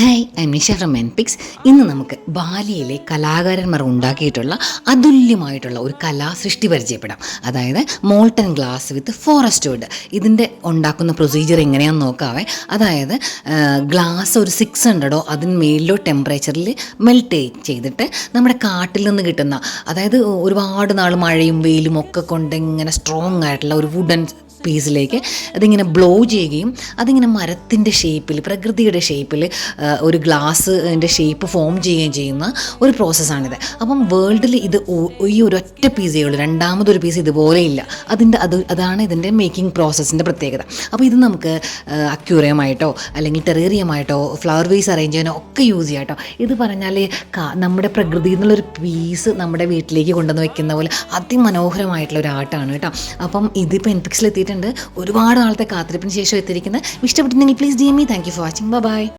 Hi I Nisha from NPix. ഇന്ന് നമുക്ക് ബാലിയിലെ കലാകാരന്മാർ ഉണ്ടാക്കിയിട്ടുള്ള അതുല്യമായിട്ടുള്ള ഒരു കലാസൃഷ്ടി പരിചയപ്പെടാം. അതായത് molten glass with forest wood. ഇതിൻ്റെ ഉണ്ടാക്കുന്ന പ്രൊസീജിയർ എങ്ങനെയാണെന്ന് നോക്കാവേ. അതായത് ഗ്ലാസ് ഒരു 600 അതിന് മേലിലോ ടെമ്പറേച്ചറിൽ മെൽറ്റ് ചെയ്തിട്ട് നമ്മുടെ കാട്ടിൽ നിന്ന് കിട്ടുന്ന, അതായത് ഒരുപാട് നാൾ മഴയും വെയിലും ഒക്കെ കൊണ്ട് ഇങ്ങനെ സ്ട്രോങ് ആയിട്ടുള്ള ഒരു വുഡൻ പീസിലേക്ക് അതിങ്ങനെ ബ്ലോ ചെയ്യുകയും അതിങ്ങനെ മരത്തിൻ്റെ ഷേപ്പിൽ, പ്രകൃതിയുടെ ഷേപ്പിൽ ഒരു ഗ്ലാസിൻ്റെ ഷേപ്പ് ഫോം ചെയ്യുകയും ചെയ്യുന്ന ഒരു പ്രോസസ്സാണിത്. അപ്പം വേൾഡിൽ ഇത് ഈ ഒരൊറ്റ പീസേ ഉള്ളൂ, രണ്ടാമതൊരു പീസ് ഇതുപോലെ ഇല്ല. അതാണ് ഇതിൻ്റെ മേക്കിംഗ് പ്രോസസ്സിൻ്റെ പ്രത്യേകത. അപ്പോൾ ഇത് നമുക്ക് അക്യൂറിയമായിട്ടോ അല്ലെങ്കിൽ ടെറേറിയമായിട്ടോ ഫ്ലവർ വേസ് അറേഞ്ച് ചെയ്യാനോ ഒക്കെ യൂസ് ചെയ്യാം കേട്ടോ. ഇത് പറഞ്ഞാൽ നമ്മുടെ പ്രകൃതിയിൽ നിന്നുള്ളൊരു പീസ് നമ്മുടെ വീട്ടിലേക്ക് കൊണ്ടുവന്ന് വെക്കുന്ന പോലെ അതിമനോഹരമായിട്ടുള്ള ഒരു ആർട്ടാണ് കേട്ടോ. അപ്പം ഇതിപ്പോൾ എൻപിക്സിൽ എത്തിയിട്ടുണ്ട്. ഒരുപാട് നാളത്തെ കാത്തിരിപ്പിന് ശേഷം എത്തിയിരിക്കുന്നത്. ഇഷ്ടപ്പെട്ടിട്ടുണ്ടെങ്കിൽ please DM me. Thank you for watching. By.